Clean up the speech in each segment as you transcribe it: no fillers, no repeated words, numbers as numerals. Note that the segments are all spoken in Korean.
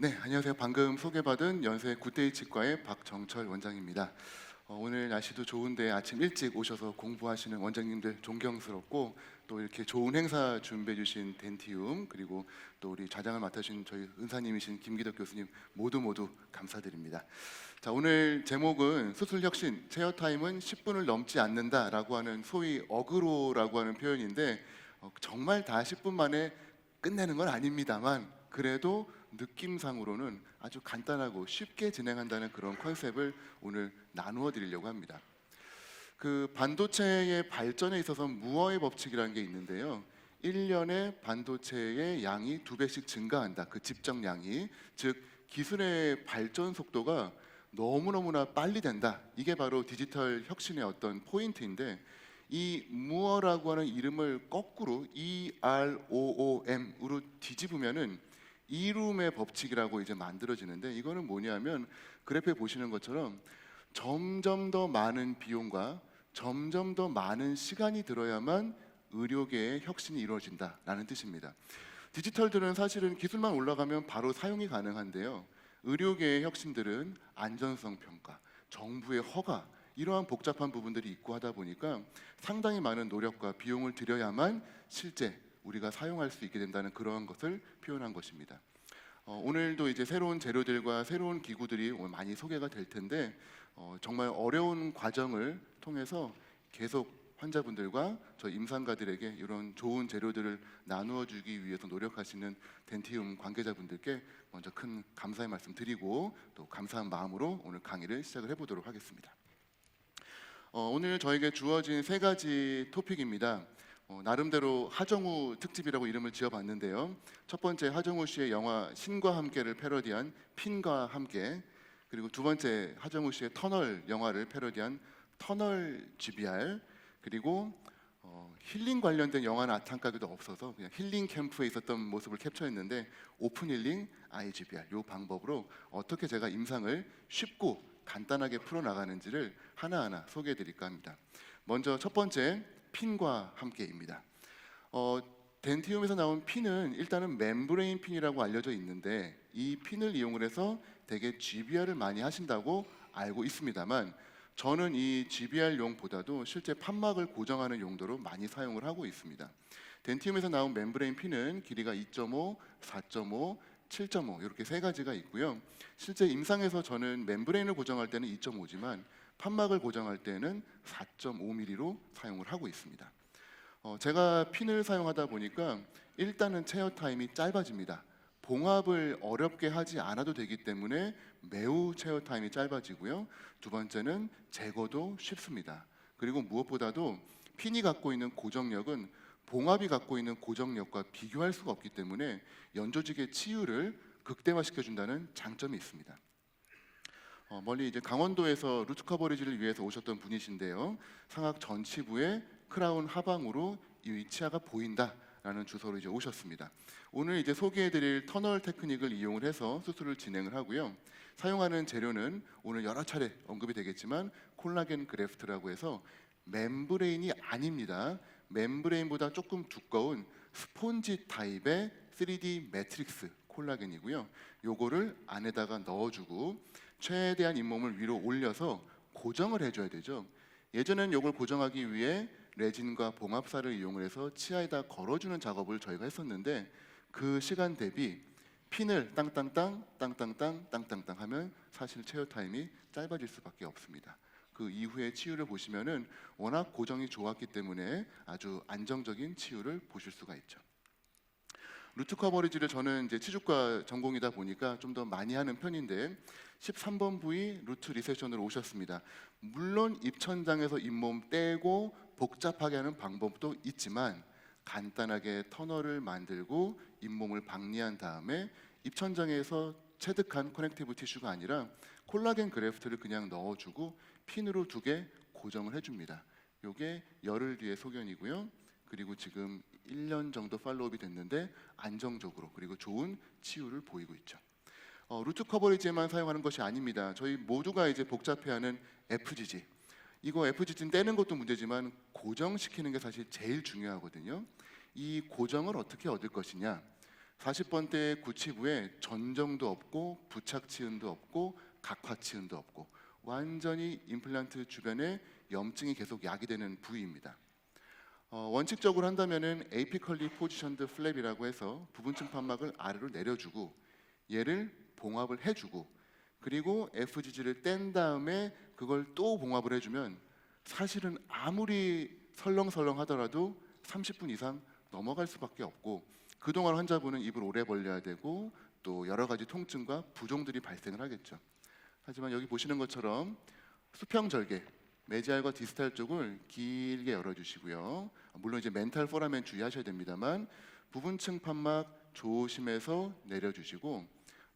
네, 안녕하세요. 방금 소개받은 연세 굿데이 치과의 박정철 원장입니다. 오늘 날씨도 좋은데 아침 일찍 오셔서 공부하시는 원장님들 존경스럽고, 또 이렇게 좋은 행사 준비해 주신 덴티움, 그리고 또 우리 좌장을 맡아주신 저희 은사님이신 김기덕 교수님 모두 감사드립니다. 자, 오늘 제목은 수술 혁신, 체어 타임은 10분을 넘지 않는다라고 하는 소위 어그로라고 하는 표현인데, 정말 다 10분 만에 끝내는 건 아닙니다만, 그래도 느낌상으로는 아주 간단하고 쉽게 진행한다는 그런 컨셉을 오늘 나누어 드리려고 합니다. 그 반도체의 발전에 있어서 무어의 법칙이라는 게 있는데요. 1년에 반도체의 양이 2배씩 증가한다. 그 집정량이, 즉 기술의 발전 속도가 너무너무나 빨리 된다. 이게 바로 디지털 혁신의 어떤 포인트인데, 이 무어라고 하는 이름을 거꾸로 EROOM으로 뒤집으면은 이룸의 법칙이라고 이제 만들어지는데, 이거는 뭐냐면 그래프에 보시는 것처럼 점점 더 많은 비용과 점점 더 많은 시간이 들어야만 의료계의 혁신이 이루어진다라는 뜻입니다. 디지털들은 사실은 기술만 올라가면 바로 사용이 가능한데요. 의료계의 혁신들은 안전성 평가, 정부의 허가, 이러한 복잡한 부분들이 있고 하다 보니까 상당히 많은 노력과 비용을 들여야만 실제 우리가 사용할 수 있게 된다는 그러한 것을 표현한 것입니다. 오늘도 이제 새로운 재료들과 새로운 기구들이 오늘 많이 소개가 될 텐데, 정말 어려운 과정을 통해서 계속 환자분들과 저 임상가들에게 이런 좋은 재료들을 나누어 주기 위해서 노력하시는 덴티움 관계자분들께 먼저 큰 감사의 말씀 드리고, 또 감사한 마음으로 오늘 강의를 시작을 해보도록 하겠습니다. 오늘 저에게 주어진 3가지 토픽입니다. 나름대로 하정우 특집이라고 이름을 지어봤는데요. 첫 번째, 하정우 씨의 영화 신과 함께를 패러디한 핀과 함께, 그리고 두 번째, 하정우 씨의 터널 영화를 패러디한 터널 GBR, 그리고 힐링 관련된 영화는 아탄가게도 없어서 그냥 힐링 캠프에 있었던 모습을 캡처했는데 오픈 힐링 IGBR, 이 방법으로 어떻게 제가 임상을 쉽고 간단하게 풀어나가는지를 하나하나 소개해 드릴까 합니다. 먼저 첫 번째, 핀과 함께입니다. 덴티움에서 나온 핀은 일단은 멤브레인 핀이라고 알려져 있는데, 이 핀을 이용을 해서 되게 GBR을 많이 하신다고 알고 있습니다만, 저는 이 GBR용보다도 실제 판막을 고정하는 용도로 많이 사용을 하고 있습니다. 덴티움에서 나온 멤브레인 핀은 길이가 2.5, 4.5, 7.5 이렇게 3가지가 있고요. 실제 임상에서 저는 멤브레인을 고정할 때는 2.5지만 판막을 고정할 때는 4.5mm로 사용을 하고 있습니다. 제가 핀을 사용하다 보니까 일단은 체어 타임이 짧아집니다. 봉합을 어렵게 하지 않아도 되기 때문에 매우 체어 타임이 짧아지고요. 두 번째는 제거도 쉽습니다. 그리고 무엇보다도 핀이 갖고 있는 고정력은 봉합이 갖고 있는 고정력과 비교할 수가 없기 때문에 연조직의 치유를 극대화시켜준다는 장점이 있습니다. 멀리 이제 강원도에서 루트 커버리지를 위해서 오셨던 분이신데요. 상악 전치부에 크라운 하방으로 이 치아가 보인다라는 주소로 이제 오셨습니다. 오늘 이제 소개해드릴 터널 테크닉을 이용을 해서 수술을 진행을 하고요. 사용하는 재료는 오늘 여러 차례 언급이 되겠지만 콜라겐 그래프트라고 해서 멤브레인이 아닙니다. 멤브레인보다 조금 두꺼운 스폰지 타입의 3D 매트릭스 콜라겐이고요. 요거를 안에다가 넣어주고 최대한 잇몸을 위로 올려서 고정을 해줘야 되죠. 예전에는 이걸 고정하기 위해 레진과 봉합사를 이용을 해서 치아에다 걸어주는 작업을 저희가 했었는데, 그 시간 대비 핀을 땅땅땅 하면 사실 체어 타임이 짧아질 수밖에 없습니다. 그 이후에 치유를 보시면은 워낙 고정이 좋았기 때문에 아주 안정적인 치유를 보실 수가 있죠. 루트 커버리지를 저는 이제 치주과 전공이다 보니까 좀 더 많이 하는 편인데, 13번 부위 루트 리세션으로 오셨습니다. 물론 입천장에서 잇몸 떼고 복잡하게 하는 방법도 있지만, 간단하게 터널을 만들고 잇몸을 박리한 다음에 입천장에서 체득한 커넥티브 티슈가 아니라 콜라겐 그래프트를 그냥 넣어주고 핀으로 2개 고정을 해줍니다. 이게 열흘 뒤의 소견이고요. 그리고 지금 1년 정도 팔로우업이 됐는데 안정적으로 그리고 좋은 치유를 보이고 있죠. 루트 커버리지에만 사용하는 것이 아닙니다. 저희 모두가 이제 복잡해하는 FGG, 이거 FGG는 떼는 것도 문제지만 고정시키는 게 사실 제일 중요하거든요. 이 고정을 어떻게 얻을 것이냐, 40번대 구치부에 전정도 없고 부착치은도 없고 각화치은도 없고 완전히 임플란트 주변에 염증이 계속 야기되는 부위입니다. 원칙적으로 한다면은 에이피컬리 포지션드 플랩이라고 해서 부분층 판막을 아래로 내려주고 얘를 봉합을 해주고 그리고 FGG를 뗀 다음에 그걸 또 봉합을 해주면 사실은 아무리 설렁설렁 하더라도 30분 이상 넘어갈 수밖에 없고 그동안 환자분은 입을 오래 벌려야 되고 또 여러 가지 통증과 부종들이 발생을 하겠죠. 하지만 여기 보시는 것처럼 수평절개 메지알과 디스탈 쪽을 길게 열어주시고요. 물론 이제 멘탈 포라멘 주의하셔야 됩니다만 부분층 판막 조심해서 내려주시고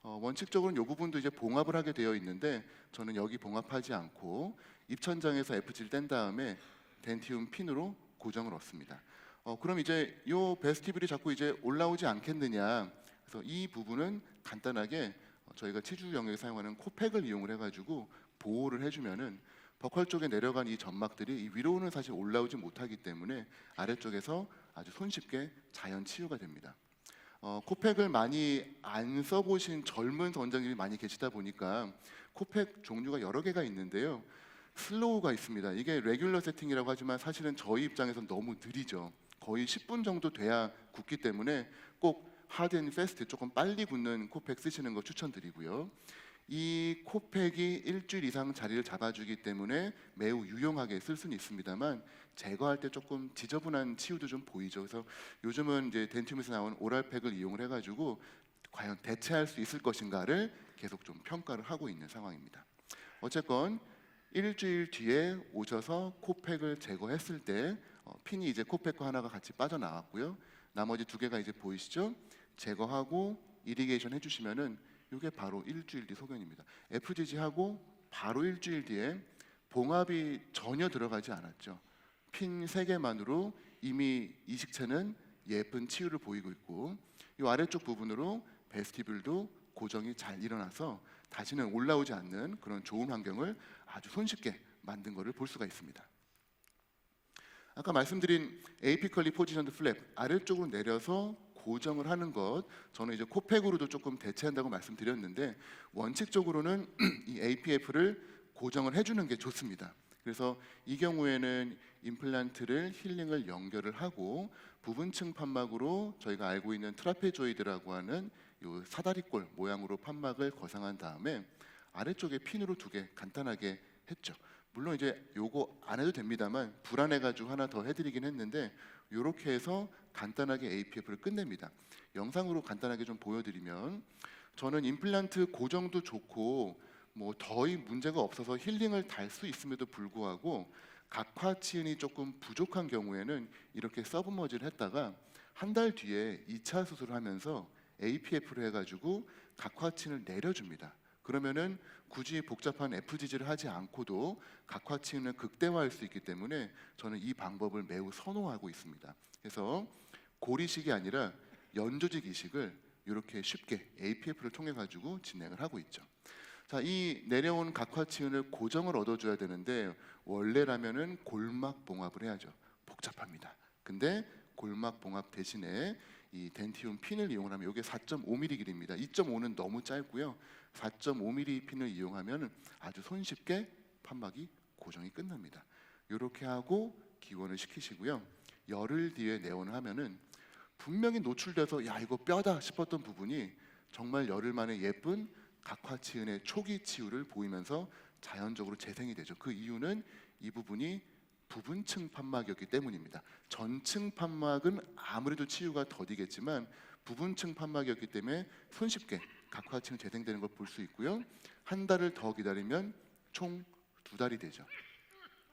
원칙적으로는 이 부분도 이제 봉합을 하게 되어 있는데 저는 여기 봉합하지 않고 입천장에서 FG를 뗀 다음에 덴티움 핀으로 고정을 얻습니다. 그럼 이제 이 베스티뷴이 자꾸 이제 올라오지 않겠느냐? 그래서 이 부분은 간단하게 저희가 치주 영역에 사용하는 코팩을 이용을 해가지고 보호를 해주면은 버컬 쪽에 내려간 이 점막들이 이 위로는 사실 올라오지 못하기 때문에 아래쪽에서 아주 손쉽게 자연 치유가 됩니다. 코팩을 많이 안 써보신 젊은 원장님이 많이 계시다 보니까 코팩 종류가 여러 개가 있는데요. 슬로우가 있습니다. 이게 레귤러 세팅이라고 하지만 사실은 저희 입장에서는 너무 느리죠. 거의 10분 정도 돼야 굳기 때문에 꼭 하드 앤 패스트 조금 빨리 굳는 코팩 쓰시는 거 추천드리고요. 이 코팩이 일주일 이상 자리를 잡아주기 때문에 매우 유용하게 쓸 수는 있습니다만 제거할 때 조금 지저분한 치유도 좀 보이죠. 그래서 요즘은 이제 덴티움에서 나온 오랄팩을 이용을 해가지고 과연 대체할 수 있을 것인가를 계속 좀 평가를 하고 있는 상황입니다. 어쨌건 일주일 뒤에 오셔서 코팩을 제거했을 때 핀이 이제 코팩과 하나가 같이 빠져나왔고요. 나머지 두 개가 이제 보이시죠? 제거하고 이리게이션 해주시면은 이게 바로 일주일 뒤 소견입니다. FGG 하고 바로 일주일 뒤에 봉합이 전혀 들어가지 않았죠. 핀 3개만으로 이미 이식체는 예쁜 치유를 보이고 있고 이 아래쪽 부분으로 베스티뷴도 고정이 잘 일어나서 다시는 올라오지 않는 그런 좋은 환경을 아주 손쉽게 만든 것을 볼 수가 있습니다. 아까 말씀드린 에이피컬리 포지션드 플랩 아래쪽으로 내려서 고정을 하는 것 저는 이제 코팩으로도 조금 대체한다고 말씀드렸는데 원칙적으로는 이 APF를 고정을 해주는 게 좋습니다. 그래서 이 경우에는 임플란트를 힐링을 연결을 하고 부분층 판막으로 저희가 알고 있는 트라페조이드라고 하는 요 사다리꼴 모양으로 판막을 거상한 다음에 아래쪽에 핀으로 2개 간단하게 했죠. 물론 이제 요거 안 해도 됩니다만 불안해가지고 하나 더 해드리긴 했는데 이렇게 해서 간단하게 APF를 끝냅니다. 영상으로 간단하게 좀 보여드리면 저는 임플란트 고정도 좋고 뭐 거의 문제가 없어서 힐링을 달 수 있음에도 불구하고 각화치은이 조금 부족한 경우에는 이렇게 서브머지를 했다가 한 달 뒤에 2차 수술을 하면서 APF를 해가지고 각화치은을 내려줍니다. 그러면은 굳이 복잡한 FGG를 하지 않고도 각화치은을 극대화할 수 있기 때문에 저는 이 방법을 매우 선호하고 있습니다. 그래서 고리식이 아니라 연조직 이식을 이렇게 쉽게 APF를 통해 가지고 진행을 하고 있죠. 자, 이 내려온 각화치은을 고정을 얻어줘야 되는데 원래라면은 골막 봉합을 해야죠. 복잡합니다. 근데 골막 봉합 대신에 이 덴티움 핀을 이용하면 이게 4.5mm 길이입니다. 2.5는 너무 짧고요. 4.5mm 핀을 이용하면 아주 손쉽게 판막이 고정이 끝납니다. 이렇게 하고 기원을 시키시고요. 열흘 뒤에 내원을 하면은 분명히 노출돼서 야 이거 뼈다 싶었던 부분이 정말 열흘 만에 예쁜 각화치은의 초기 치유를 보이면서 자연적으로 재생이 되죠. 그 이유는 이 부분이 부분층 판막이었기 때문입니다. 전층 판막은 아무래도 치유가 더디겠지만 부분층 판막이었기 때문에 손쉽게 각화층 재생되는 걸 볼 수 있고요. 한 달을 더 기다리면 총 2달이 되죠.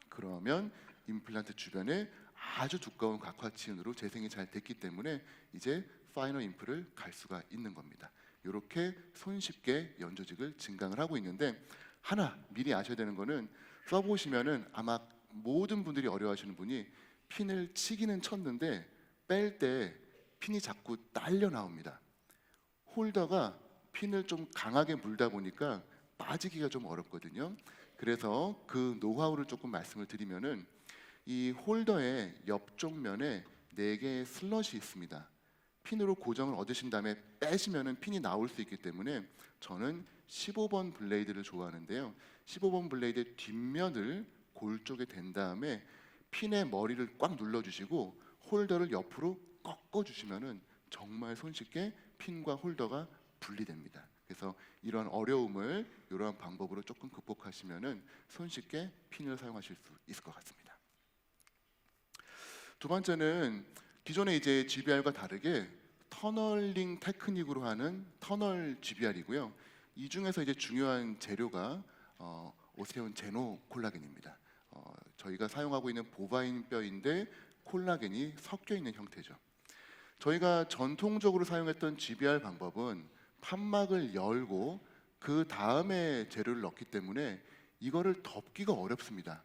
그러면 임플란트 주변에 아주 두꺼운 각화치은으로 재생이 잘 됐기 때문에 이제 파이널 임플을 갈 수가 있는 겁니다. 이렇게 손쉽게 연조직을 증강을 하고 있는데 하나 미리 아셔야 되는 거는 써보시면은 아마 모든 분들이 어려워하시는 분이 핀을 치기는 쳤는데 뺄 때 핀이 자꾸 딸려 나옵니다. 홀더가 핀을 좀 강하게 물다 보니까 빠지기가 좀 어렵거든요. 그래서 그 노하우를 조금 말씀을 드리면은 이 홀더의 옆쪽 면에 4개의 슬럿이 있습니다. 핀으로 고정을 얻으신 다음에 빼시면은 핀이 나올 수 있기 때문에 저는 15번 블레이드를 좋아하는데요. 15번 블레이드의 뒷면을 골 쪽에 댄 다음에 핀의 머리를 꽉 눌러주시고 홀더를 옆으로 꺾어주시면은 정말 손쉽게 핀과 홀더가 분리됩니다. 그래서 이런 어려움을 이러한 방법으로 조금 극복하시면은 손쉽게 핀을 사용하실 수 있을 것 같습니다. 두 번째는 기존의 이제 GBR과 다르게 터널링 테크닉으로 하는 터널 GBR이고요. 이 중에서 이제 중요한 재료가 오스테온 제노 콜라겐입니다. 저희가 사용하고 있는 보바인 뼈인데 콜라겐이 섞여 있는 형태죠. 저희가 전통적으로 사용했던 GBR 방법은 판막을 열고 그 다음에 재료를 넣기 때문에 이거를 덮기가 어렵습니다.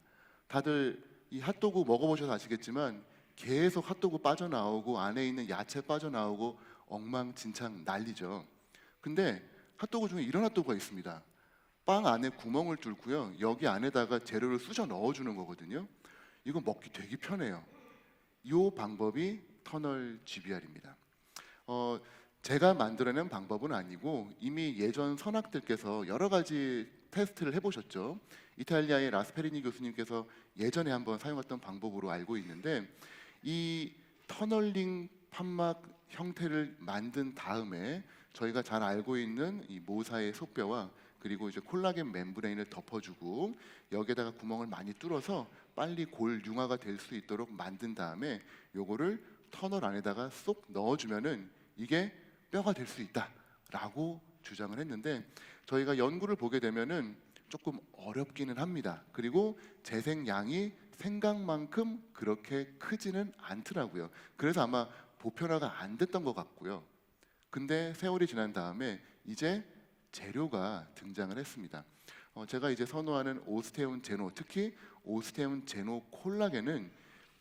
다들 이 핫도그 먹어보셔서 아시겠지만 계속 핫도그 빠져나오고 안에 있는 야채 빠져나오고 엉망진창 난리죠. 근데 핫도그 중에 이런 핫도그가 있습니다. 빵 안에 구멍을 뚫고요. 여기 안에다가 재료를 쑤셔 넣어주는 거거든요. 이거 먹기 되게 편해요. 이 방법이 터널 GBR입니다. 제가 만들어낸 방법은 아니고 이미 예전 선학들께서 여러 가지 테스트를 해보셨죠. 이탈리아의 라스페리니 교수님께서 예전에 한번 사용했던 방법으로 알고 있는데 이 터널링 판막 형태를 만든 다음에 저희가 잘 알고 있는 이 모사의 속뼈와 그리고 이제 콜라겐 멤브레인을 덮어주고 여기에다가 구멍을 많이 뚫어서 빨리 골 융화가 될 수 있도록 만든 다음에 요거를 터널 안에다가 쏙 넣어주면은 이게 뼈가 될 수 있다라고 주장을 했는데 저희가 연구를 보게 되면은 조금 어렵기는 합니다. 그리고 재생량이 생각만큼 그렇게 크지는 않더라고요. 그래서 아마 보편화가 안 됐던 것 같고요. 근데 세월이 지난 다음에 이제 재료가 등장을 했습니다. 제가 이제 선호하는 오스테온 제노, 특히 오스테온 제노 콜라겐은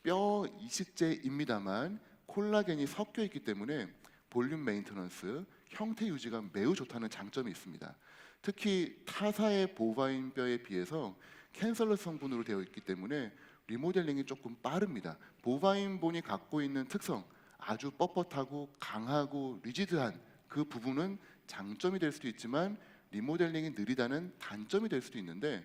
뼈 이식제입니다만 콜라겐이 섞여 있기 때문에 볼륨 메인터넌스, 형태 유지가 매우 좋다는 장점이 있습니다. 특히 타사의 보바인 뼈에 비해서 캔슬러 성분으로 되어 있기 때문에 리모델링이 조금 빠릅니다. 보바인 본이 갖고 있는 특성, 아주 뻣뻣하고 강하고 리지드한 그 부분은 장점이 될 수도 있지만 리모델링이 느리다는 단점이 될 수도 있는데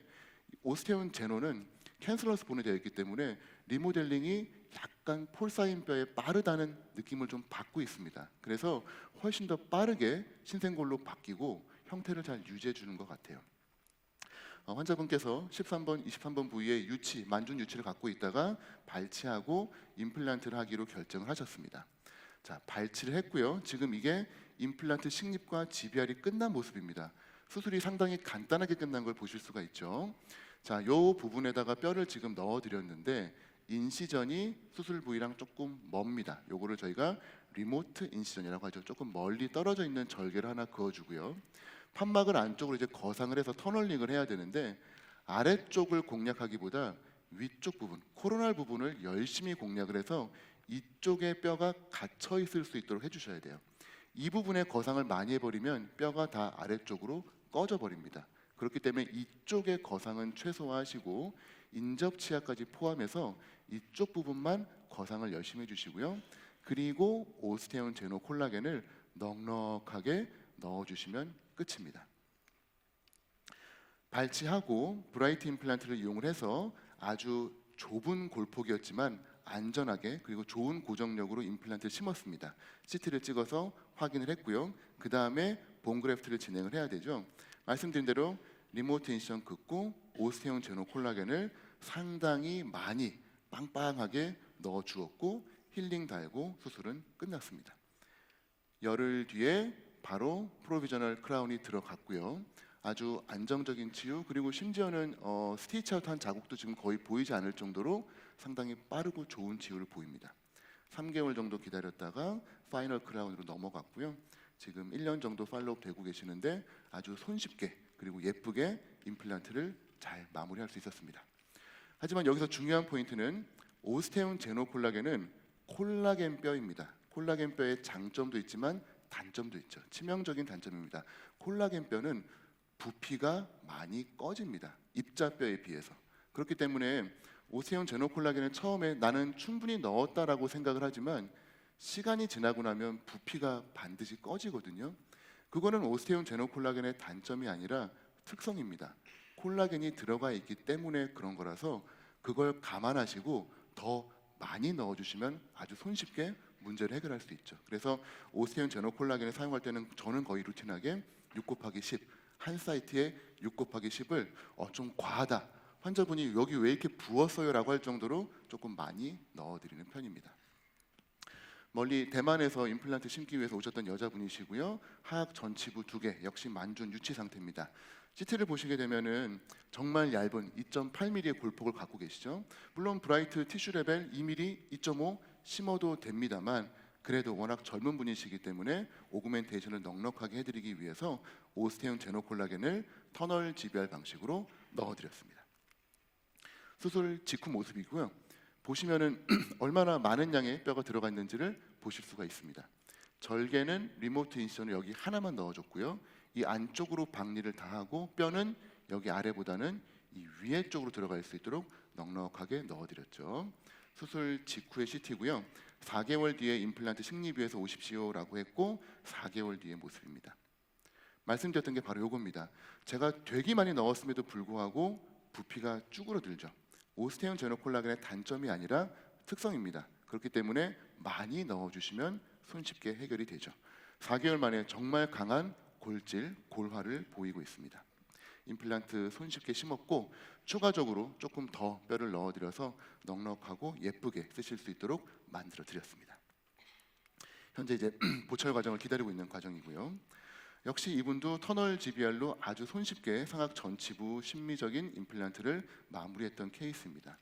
오스테온 제노는 캔슬러스 본이 되어 있기 때문에 리모델링이 약간 폴사인 뼈에 빠르다는 느낌을 좀 받고 있습니다. 그래서 훨씬 더 빠르게 신생골로 바뀌고 형태를 잘 유지해 주는 것 같아요. 환자분께서 13번, 23번 부위에 유치, 만중 유치를 갖고 있다가 발치하고 임플란트를 하기로 결정을 하셨습니다. 자, 발치를 했고요. 지금 이게 임플란트 식립과 GBR이 끝난 모습입니다. 수술이 상당히 간단하게 끝난 걸 보실 수가 있죠. 자, 요 부분에다가 뼈를 지금 넣어드렸는데 인시전이 수술 부위랑 조금 멉니다. 요거를 저희가 리모트 인시전이라고 하죠. 조금 멀리 떨어져 있는 절개를 하나 그어주고요. 판막을 안쪽으로 이제 거상을 해서 터널링을 해야 되는데 아래쪽을 공략하기보다 위쪽 부분, 코로날 부분을 열심히 공략을 해서 이쪽에 뼈가 갇혀 있을 수 있도록 해주셔야 돼요. 이 부분에 거상을 많이 해버리면 뼈가 다 아래쪽으로 꺼져 버립니다. 그렇기 때문에 이쪽의 거상은 최소화하시고 인접 치아까지 포함해서 이쪽 부분만 거상을 열심히 해주시고요. 그리고 오스테온 제노 콜라겐을 넉넉하게 넣어주시면 끝입니다. 발치하고 브라이트 임플란트를 이용을 해서 아주 좁은 골폭이었지만 안전하게 그리고 좋은 고정력으로 임플란트를 심었습니다. CT를 찍어서 확인을 했고요. 그 다음에 본그래프트를 진행을 해야 되죠. 말씀드린 대로 리모트 인시전 긋고 오스테온 제노 콜라겐을 상당히 많이 빵빵하게 넣어 주었고 힐링 달고 수술은 끝났습니다. 열흘 뒤에 바로 프로비저널 크라운이 들어갔고요. 아주 안정적인 치유 그리고 심지어는 스티치 아웃한 자국도 지금 거의 보이지 않을 정도로 상당히 빠르고 좋은 치유를 보입니다. 3개월 정도 기다렸다가 파이널 크라운으로 넘어갔고요. 지금 1년 정도 팔로우업 되고 계시는데 아주 손쉽게 그리고 예쁘게 임플란트를 잘 마무리할 수 있었습니다. 하지만 여기서 중요한 포인트는 오스테온 제노 콜라겐은 콜라겐 뼈입니다. 콜라겐 뼈의 장점도 있지만 단점도 있죠. 치명적인 단점입니다. 콜라겐 뼈는 부피가 많이 꺼집니다. 입자뼈에 비해서. 그렇기 때문에 오스테온 제노 콜라겐은 처음에 나는 충분히 넣었다라고 생각을 하지만 시간이 지나고 나면 부피가 반드시 꺼지거든요. 그거는 오스테온 제노콜라겐의 단점이 아니라 특성입니다. 콜라겐이 들어가 있기 때문에 그런 거라서 그걸 감안하시고 더 많이 넣어주시면 아주 손쉽게 문제를 해결할 수 있죠. 그래서 오스테온 제노콜라겐을 사용할 때는 저는 거의 루틴하게 6 곱하기 10, 한 사이트에 6 곱하기 10을 좀 과하다, 환자분이 여기 왜 이렇게 부었어요? 라고 할 정도로 조금 많이 넣어드리는 편입니다. 멀리 대만에서 임플란트 심기 위해서 오셨던 여자분이시고요. 하악 전치부 2개, 역시 만준 유치 상태입니다. CT를 보시게 되면은 정말 얇은 2.8mm의 골폭을 갖고 계시죠. 물론 브라이트 티슈 레벨 2mm, 2.5 심어도 됩니다만 그래도 워낙 젊은 분이시기 때문에 오그멘테이션을 넉넉하게 해드리기 위해서 오스테온 제노콜라겐을 터널 GBR 방식으로 넣어드렸습니다. 수술 직후 모습이고요. 보시면은 얼마나 많은 양의 뼈가 들어가 있는지를 보실 수가 있습니다. 절개는 리모트 인시전을 여기 하나만 넣어줬고요. 이 안쪽으로 박리를 다 하고 뼈는 여기 아래보다는 이 위에 쪽으로 들어갈 수 있도록 넉넉하게 넣어드렸죠. 수술 직후의 CT고요. 4개월 뒤에 임플란트 식립위해서 오십시오라고 했고 4개월 뒤의 모습입니다. 말씀드렸던 게 바로 이겁니다. 제가 되게 많이 넣었음에도 불구하고 부피가 쭈그러들죠. 오스테온 제노콜라겐의 단점이 아니라 특성입니다. 그렇기 때문에 많이 넣어주시면 손쉽게 해결이 되죠. 4개월 만에 정말 강한 골질, 골화를 보이고 있습니다. 임플란트 손쉽게 심었고 추가적으로 조금 더 뼈를 넣어드려서 넉넉하고 예쁘게 쓰실 수 있도록 만들어 드렸습니다. 현재 이제 보철 과정을 기다리고 있는 과정이고요. 역시 이분도 터널 GBR로 아주 손쉽게 상악 전치부 심미적인 임플란트를 마무리했던 케이스입니다.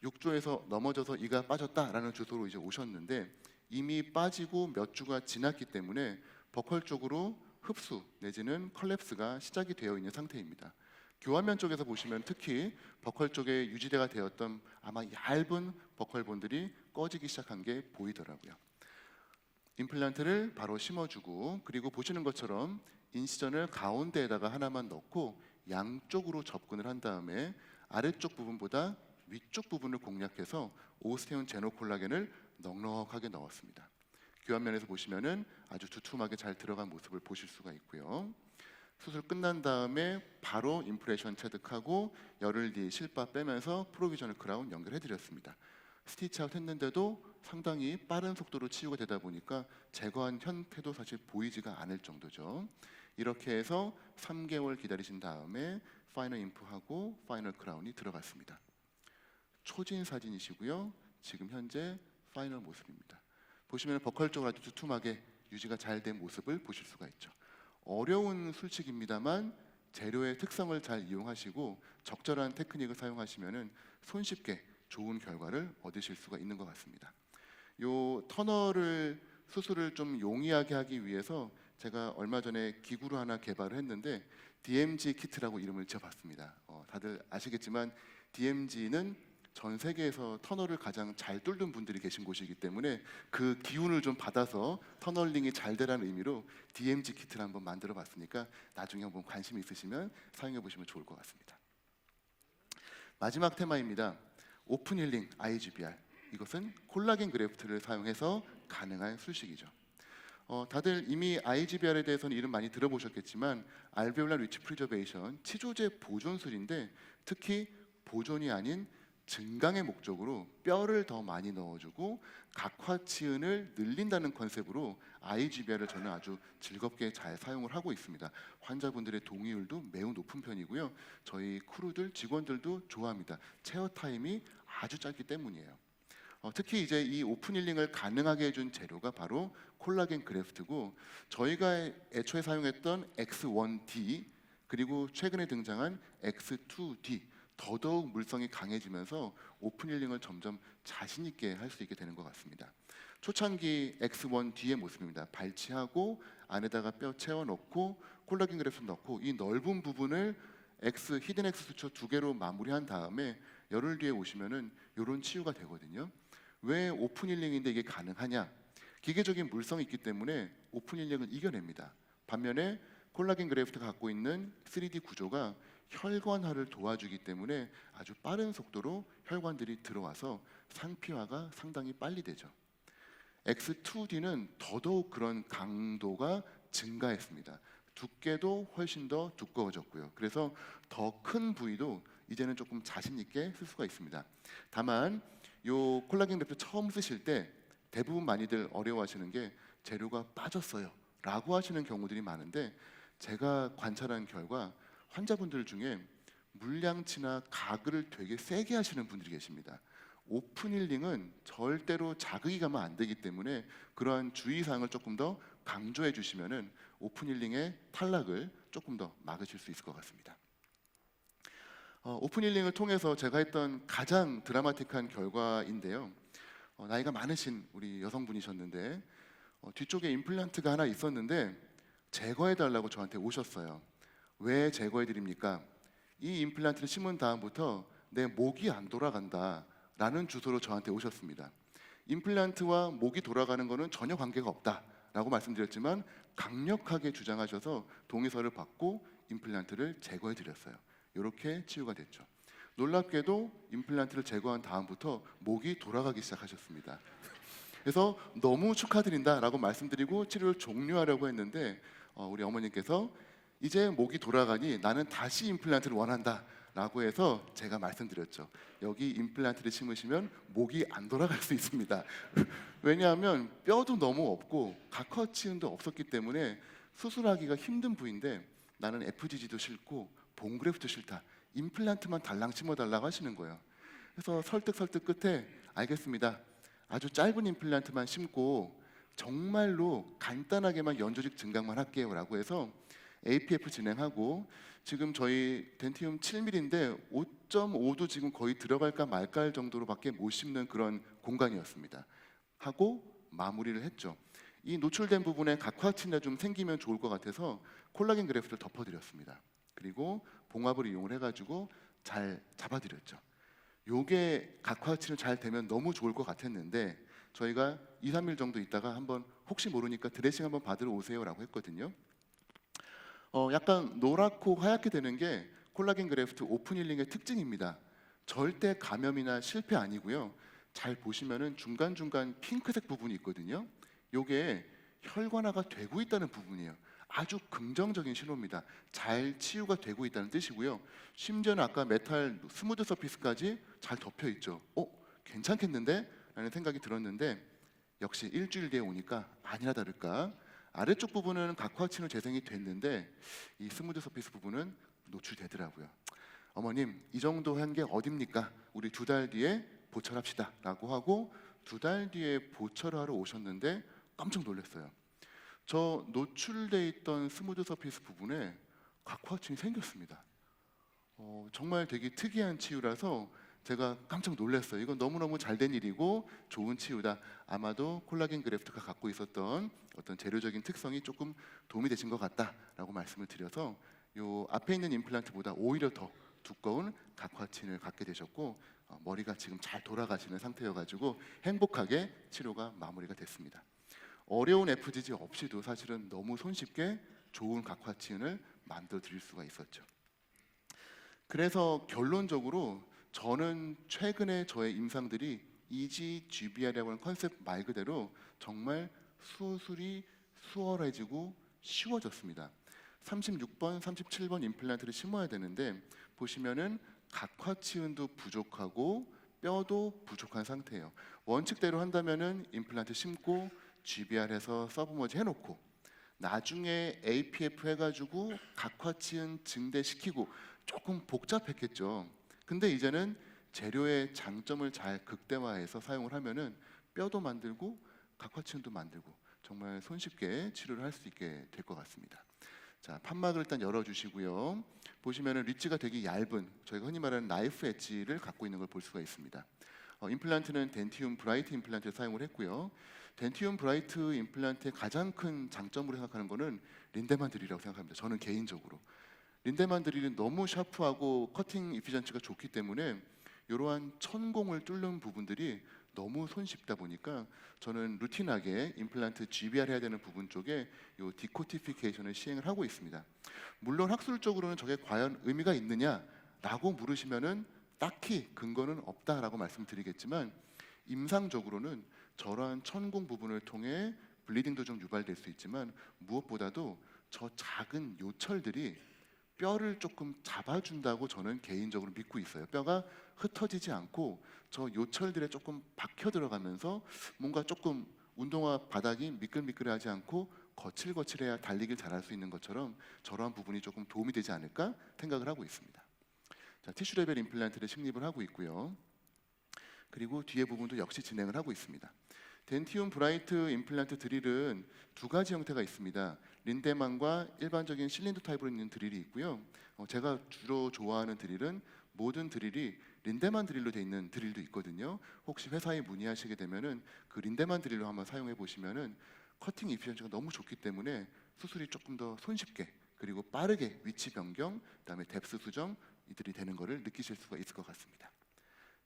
6조에서 넘어져서 이가 빠졌다라는 주소로 이제 오셨는데 이미 빠지고 몇 주가 지났기 때문에 버컬 쪽으로 흡수 내지는 컬랩스가 시작이 되어 있는 상태입니다. 교환면 쪽에서 보시면 특히 버컬 쪽에 유지대가 되었던 아마 얇은 버컬본들이 꺼지기 시작한 게 보이더라고요. 임플란트를 바로 심어주고 그리고 보시는 것처럼 인시전을 가운데에다가 하나만 넣고 양쪽으로 접근을 한 다음에 아래쪽 부분보다 위쪽 부분을 공략해서 오스테온 제노콜라겐을 넉넉하게 넣었습니다. 교환면에서 보시면은 아주 두툼하게 잘 들어간 모습을 보실 수가 있고요. 수술 끝난 다음에 바로 임프레션 체득하고 열흘 뒤에 실바 빼면서 프로비저널 크라운 연결해드렸습니다. 스티치아웃 했는데도 상당히 빠른 속도로 치유가 되다 보니까 제거한 형태도 사실 보이지가 않을 정도죠. 이렇게 해서 3개월 기다리신 다음에 파이널 임프하고 파이널 크라운이 들어갔습니다. 초진 사진이시고요. 지금 현재 파이널 모습입니다. 보시면 버컬 쪽으로 아주 두툼하게 유지가 잘 된 모습을 보실 수가 있죠. 어려운 술칙입니다만 재료의 특성을 잘 이용하시고 적절한 테크닉을 사용하시면 손쉽게 좋은 결과를 얻으실 수가 있는 것 같습니다. 요 터널을 수술을 좀 용이하게 하기 위해서 제가 얼마 전에 기구를 하나 개발을 했는데 DMG 키트라고 이름을 지어봤습니다. 다들 아시겠지만 DMG는 전 세계에서 터널을 가장 잘 뚫는 분들이 계신 곳이기 때문에 그 기운을 좀 받아서 터널링이 잘 되라는 의미로 DMG 키트를 한번 만들어 봤으니까 나중에 한번 관심 있으시면 사용해 보시면 좋을 것 같습니다. 마지막 테마입니다. 오픈 힐링 IGBR. 이것은 콜라겐 그래프트를 사용해서 가능한 술식이죠. 다들 이미 IGBR에 대해서는 이름 많이 들어보셨겠지만 알베올라 리치 프리저베이션 치조제 보존술인데 특히 보존이 아닌 증강의 목적으로 뼈를 더 많이 넣어주고 각화치은을 늘린다는 컨셉으로 IGBR을 저는 아주 즐겁게 잘 사용을 하고 있습니다. 환자분들의 동의율도 매우 높은 편이고요. 저희 크루들, 직원들도 좋아합니다. 체어 타임이 아주 짧기 때문이에요. 특히 이제 이 오픈 힐링을 가능하게 해준 재료가 바로 콜라겐 그래프트고 저희가 애초에 사용했던 X1D 그리고 최근에 등장한 X2D 더더욱 물성이 강해지면서 오픈 힐링을 점점 자신 있게 할 수 있게 되는 것 같습니다. 초창기 X1D의 모습입니다. 발치하고 안에다가 뼈 채워 넣고 콜라겐 그래프트 넣고 이 넓은 부분을 히든 X 수초 2개로 마무리한 다음에 열흘 뒤에 오시면은 이런 치유가 되거든요. 왜 오픈 힐링인데 이게 가능하냐? 기계적인 물성이 있기 때문에 오픈 힐링을 이겨냅니다. 반면에 콜라겐 그래프트가 갖고 있는 3D 구조가 혈관화를 도와주기 때문에 아주 빠른 속도로 혈관들이 들어와서 상피화가 상당히 빨리 되죠. X2D는 더더욱 그런 강도가 증가했습니다. 두께도 훨씬 더 두꺼워졌고요. 그래서 더 큰 부위도 이제는 조금 자신 있게 쓸 수가 있습니다. 다만 요 콜라겐 그래프트 처음 쓰실 때 대부분 많이들 어려워하시는 게 재료가 빠졌어요 라고 하시는 경우들이 많은데, 제가 관찰한 결과 환자분들 중에 물량치나 가글을 되게 세게 하시는 분들이 계십니다. 오픈 힐링은 절대로 자극이 가면 안 되기 때문에 그러한 주의사항을 조금 더 강조해 주시면은 오픈 힐링의 탈락을 조금 더 막으실 수 있을 것 같습니다. 오픈 힐링을 통해서 제가 했던 가장 드라마틱한 결과인데요. 나이가 많으신 우리 여성분이셨는데 뒤쪽에 임플란트가 하나 있었는데 제거해 달라고 저한테 오셨어요. 왜 제거해 드립니까? 이 임플란트를 심은 다음부터 내 목이 안 돌아간다 라는 주소로 저한테 오셨습니다. 임플란트와 목이 돌아가는 것은 전혀 관계가 없다 라고 말씀드렸지만 강력하게 주장하셔서 동의서를 받고 임플란트를 제거해 드렸어요. 이렇게 치유가 됐죠. 놀랍게도 임플란트를 제거한 다음부터 목이 돌아가기 시작하셨습니다. 그래서 너무 축하드린다라고 말씀드리고 치료를 종료하려고 했는데 우리 어머님께서 이제 목이 돌아가니 나는 다시 임플란트를 원한다 라고 해서 제가 말씀드렸죠. 여기 임플란트를 심으시면 목이 안 돌아갈 수 있습니다. 왜냐하면 뼈도 너무 없고 각화치은도 없었기 때문에 수술하기가 힘든 부위인데 나는 FGG도 싫고 본그래프도 싫다, 임플란트만 달랑 심어달라고 하시는 거예요. 그래서 설득 끝에 알겠습니다, 아주 짧은 임플란트만 심고 정말로 간단하게만 연조직 증강만 할게요 라고 해서 APF 진행하고, 지금 저희 덴티움 7mm인데 5.5도 지금 거의 들어갈까 말까 할 정도로밖에 못 심는 그런 공간이었습니다. 하고 마무리를 했죠. 이 노출된 부분에 각화치나 좀 생기면 좋을 것 같아서 콜라겐 그래프트를 덮어드렸습니다. 그리고 봉합을 이용을 해가지고 잘 잡아드렸죠. 요게 각화치는 잘 되면 너무 좋을 것 같았는데 저희가 2, 3일 정도 있다가 한번 혹시 모르니까 드레싱 한번 받으러 오세요 라고 했거든요. 약간 노랗고 하얗게 되는 게 콜라겐 그래프트 오픈 힐링의 특징입니다. 절대 감염이나 실패 아니고요. 잘 보시면은 중간중간 핑크색 부분이 있거든요. 요게 혈관화가 되고 있다는 부분이에요. 아주 긍정적인 신호입니다. 잘 치유가 되고 있다는 뜻이고요. 심지어는 아까 메탈 스무드 서피스까지 잘 덮여 있죠. 괜찮겠는데? 라는 생각이 들었는데 역시 일주일 뒤에 오니까 아니나 다를까 아래쪽 부분은 각화치료 재생이 됐는데 이 스무드 서피스 부분은 노출되더라고요. 어머님, 이 정도 한 게 어딥니까? 우리 2달 뒤에 보철합시다 라고 하고 2달 뒤에 보철을 하러 오셨는데 깜짝 놀랐어요. 저 노출돼 있던 스무드 서피스 부분에 각화층이 생겼습니다. 정말 되게 특이한 치유라서 제가 깜짝 놀랐어요. 이건 너무너무 잘된 일이고 좋은 치유다. 아마도 콜라겐 그래프트가 갖고 있었던 어떤 재료적인 특성이 조금 도움이 되신 것 같다라고 말씀을 드려서 요 앞에 있는 임플란트보다 오히려 더 두꺼운 각화친을 갖게 되셨고 머리가 지금 잘 돌아가시는 상태여가지고 행복하게 치료가 마무리가 됐습니다. 어려운 FGG 없이도 사실은 너무 손쉽게 좋은 각화치은을 만들어 드릴 수가 있었죠. 그래서 결론적으로 저는 최근에 저의 임상들이 EGGBR이라고 하는 컨셉 말 그대로 정말 수술이 수월해지고 쉬워졌습니다. 36번, 37번 임플란트를 심어야 되는데 보시면은 각화치은도 부족하고 뼈도 부족한 상태예요. 원칙대로 한다면은 임플란트 심고 GBR해서 서브머지 해놓고 나중에 APF 해가지고 각화치은 증대시키고 조금 복잡했겠죠. 근데 이제는 재료의 장점을 잘 극대화해서 사용을 하면은 뼈도 만들고 각화치은도 만들고 정말 손쉽게 치료를 할 수 있게 될 것 같습니다. 자, 판막을 일단 열어주시고요. 보시면은 리치가 되게 얇은 저희가 흔히 말하는 나이프 엣지를 갖고 있는 걸 볼 수가 있습니다. 임플란트는 덴티움 브라이트 임플란트를 사용을 했고요. 덴티움 브라이트 임플란트의 가장 큰 장점으로 생각하는 것은 린데만 드릴이라고 생각합니다. 저는 개인적으로 린데만 드릴은 너무 샤프하고 커팅 이피전치가 좋기 때문에 이러한 천공을 뚫는 부분들이 너무 손쉽다 보니까 저는 루틴하게 임플란트 GBR 해야 되는 부분 쪽에 이 디코티피케이션을 시행을 하고 있습니다. 물론 학술적으로는 저게 과연 의미가 있느냐라고 물으시면은 딱히 근거는 없다라고 말씀드리겠지만 임상적으로는 저러한 천공 부분을 통해 블리딩도 좀 유발될 수 있지만 무엇보다도 저 작은 요철들이 뼈를 조금 잡아준다고 저는 개인적으로 믿고 있어요. 뼈가 흩어지지 않고 저 요철들에 조금 박혀 들어가면서 뭔가 조금 운동화 바닥이 미끌미끌하지 않고 거칠거칠해야 달리기를 잘할 수 있는 것처럼 저러한 부분이 조금 도움이 되지 않을까 생각을 하고 있습니다. 자, 티슈 레벨 임플란트를 식립을 하고 있고요. 그리고 뒤에 부분도 역시 진행을 하고 있습니다. 덴티움 브라이트 임플란트 드릴은 두 가지 형태가 있습니다. 린데만과 일반적인 실린더 타입으로 있는 드릴이 있고요. 제가 주로 좋아하는 드릴은 모든 드릴이 린데만 드릴로 되어 있는 드릴도 있거든요. 혹시 회사에 문의하시게 되면은 그 린데만 드릴로 한번 사용해 보시면은 커팅 이피션시가 너무 좋기 때문에 수술이 조금 더 손쉽게 그리고 빠르게 위치 변경, 그다음에 뎁스 수정 이들이 되는 것을 느끼실 수가 있을 것 같습니다.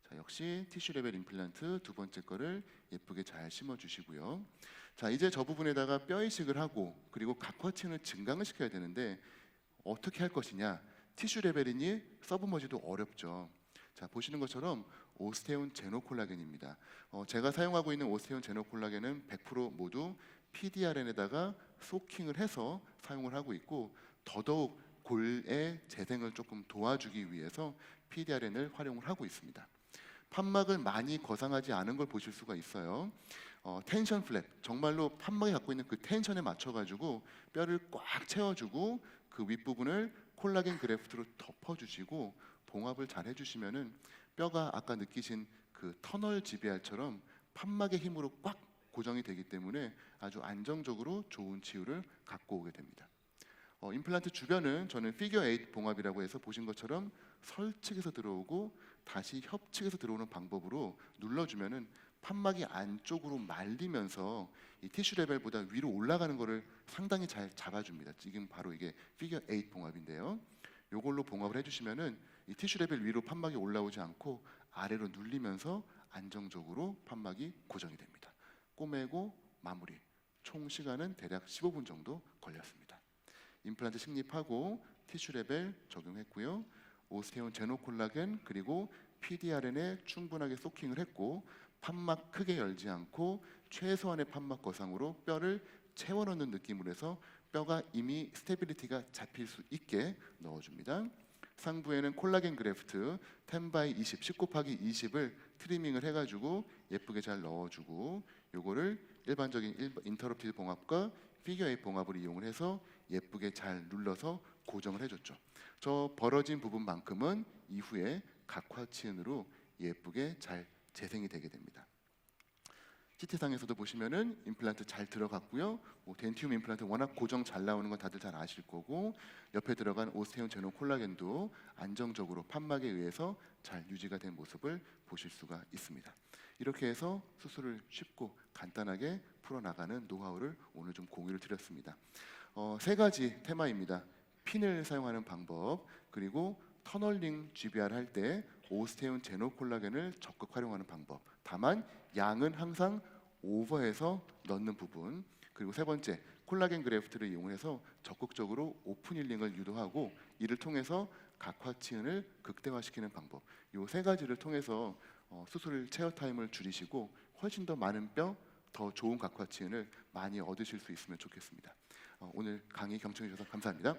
자, 역시 티슈 레벨 임플란트 두 번째 거를 예쁘게 잘 심어 주시고요. 자, 이제 저 부분에다가 뼈 이식을 하고 그리고 각화층을 증강을 시켜야 되는데 어떻게 할 것이냐? 티슈 레벨이니 서브머지도 어렵죠. 자, 보시는 것처럼 오스테온 제노콜라겐입니다. 제가 사용하고 있는 오스테온 제노콜라겐은 100% 모두 PDRN에다가 소킹을 해서 사용을 하고 있고 더더욱 골의 재생을 조금 도와주기 위해서 PDRN을 활용을 하고 있습니다. 판막을 많이 거상하지 않은 걸 보실 수가 있어요. 텐션 플랩, 정말로 판막이 갖고 있는 그 텐션에 맞춰가지고 뼈를 꽉 채워주고 그 윗부분을 콜라겐 그래프트로 덮어주시고 봉합을 잘 해주시면은 뼈가 아까 느끼신 그 터널 지배알처럼 판막의 힘으로 꽉 고정이 되기 때문에 아주 안정적으로 좋은 치유를 갖고 오게 됩니다. 임플란트 주변은 저는 피겨 8 봉합이라고 해서 보신 것처럼 설측에서 들어오고 다시 협측에서 들어오는 방법으로 눌러주면은 판막이 안쪽으로 말리면서 이 티슈 레벨보다 위로 올라가는 것을 상당히 잘 잡아줍니다. 지금 바로 이게 피겨 8 봉합인데요. 이걸로 봉합을 해주시면은 이 티슈 레벨 위로 판막이 올라오지 않고 아래로 눌리면서 안정적으로 판막이 고정이 됩니다. 꼬매고 마무리. 총 시간은 대략 15분 정도 걸렸습니다. 임플란트 식립하고 티슈 레벨 적용했고요. 오스테온 제노콜라겐 그리고 PDRN에 충분하게 소킹을 했고 판막 크게 열지 않고 최소한의 판막 거상으로 뼈를 채워 넣는 느낌으로 해서 뼈가 이미 스테빌리티가 잡힐 수 있게 넣어줍니다. 상부에는 콜라겐 그래프트 10x20, 10 곱하기 20을 트리밍을 해가지고 예쁘게 잘 넣어주고 요거를 일반적인 인터럽티드 봉합과 피겨 8 봉합을 이용을 해서 예쁘게 잘 눌러서 고정을 해줬죠. 저 벌어진 부분만큼은 이후에 각화치은으로 예쁘게 잘 재생이 되게 됩니다. CT상에서도 보시면은 임플란트 잘 들어갔고요. 덴티움 임플란트 워낙 고정 잘 나오는 건 다들 잘 아실 거고 옆에 들어간 오스테온 제노 콜라겐도 안정적으로 판막에 의해서 잘 유지가 된 모습을 보실 수가 있습니다. 이렇게 해서 수술을 쉽고 간단하게 풀어나가는 노하우를 오늘 좀 공유를 드렸습니다. 세 가지 테마입니다. 핀을 사용하는 방법 그리고 터널링 GBR 할 때 오스테온 제노 콜라겐을 적극 활용하는 방법. 다만 양은 항상 오버해서 넣는 부분. 그리고 세 번째 콜라겐 그래프트를 이용해서 적극적으로 오픈 힐링을 유도하고 이를 통해서 각화치은을 극대화시키는 방법. 이 세 가지를 통해서 수술 체어 타임을 줄이시고 훨씬 더 많은 뼈, 더 좋은 각화치은을 많이 얻으실 수 있으면 좋겠습니다. 오늘 강의 경청해 주셔서 감사합니다.